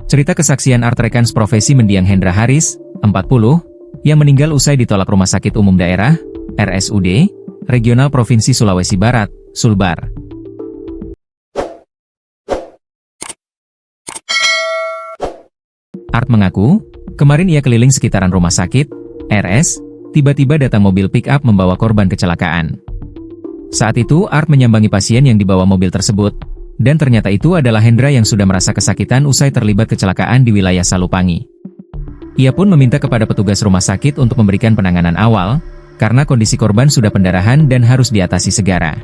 Cerita kesaksian Art rekan profesi mendiang Hendra Haris, 40, yang meninggal usai ditolak Rumah Sakit Umum Daerah, RSUD, Regional Provinsi Sulawesi Barat, Sulbar. Art mengaku, kemarin ia keliling sekitaran rumah sakit, RS, tiba-tiba datang mobil pick-up membawa korban kecelakaan. Saat itu Art menyambangi pasien yang dibawa mobil tersebut, dan ternyata itu adalah Hendra yang sudah merasa kesakitan usai terlibat kecelakaan di wilayah Salupangi. Ia pun meminta kepada petugas rumah sakit untuk memberikan penanganan awal, karena kondisi korban sudah pendarahan dan harus diatasi segera.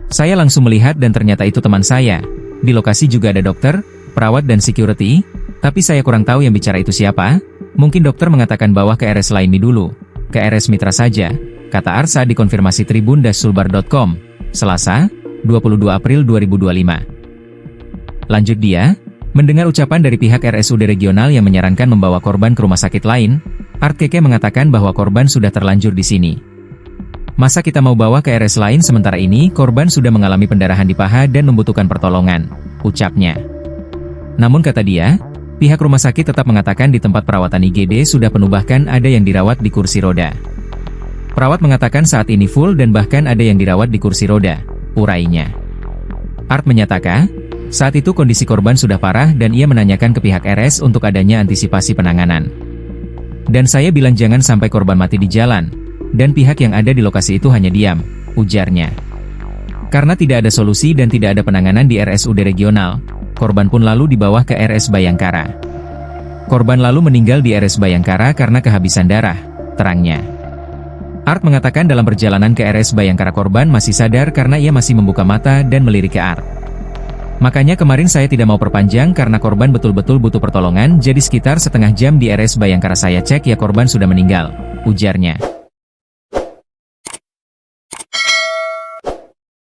Saya langsung melihat dan ternyata itu teman saya. Di lokasi juga ada dokter, perawat dan security, tapi saya kurang tahu yang bicara itu siapa. Mungkin dokter mengatakan bahwa ke RS Lainmi dulu, ke RS Mitra saja, kata Art saat dikonfirmasi tribun-sulbar.com, Selasa, 22 April 2025. Lanjut dia, mendengar ucapan dari pihak RSUD regional yang menyarankan membawa korban ke rumah sakit lain, Art Keke mengatakan bahwa korban sudah terlanjur di sini. Masa kita mau bawa ke RS lain sementara ini korban sudah mengalami pendarahan di paha dan membutuhkan pertolongan, ucapnya. Namun kata dia, pihak rumah sakit tetap mengatakan di tempat perawatan IGD sudah penuh bahkan ada yang dirawat di kursi roda. Perawat mengatakan saat ini full dan bahkan ada yang dirawat di kursi roda, urainya. Art menyatakan, saat itu kondisi korban sudah parah dan ia menanyakan ke pihak RS untuk adanya antisipasi penanganan. Dan saya bilang jangan sampai korban mati di jalan, dan pihak yang ada di lokasi itu hanya diam, ujarnya. Karena tidak ada solusi dan tidak ada penanganan di RSUD regional, korban pun lalu dibawa ke RS Bayangkara. Korban lalu meninggal di RS Bayangkara karena kehabisan darah, terangnya. Art mengatakan dalam perjalanan ke RS Bayangkara korban masih sadar karena ia masih membuka mata dan melirik ke Art. Makanya kemarin saya tidak mau perpanjang karena korban betul-betul butuh pertolongan jadi sekitar setengah jam di RS Bayangkara saya cek ya korban sudah meninggal, ujarnya.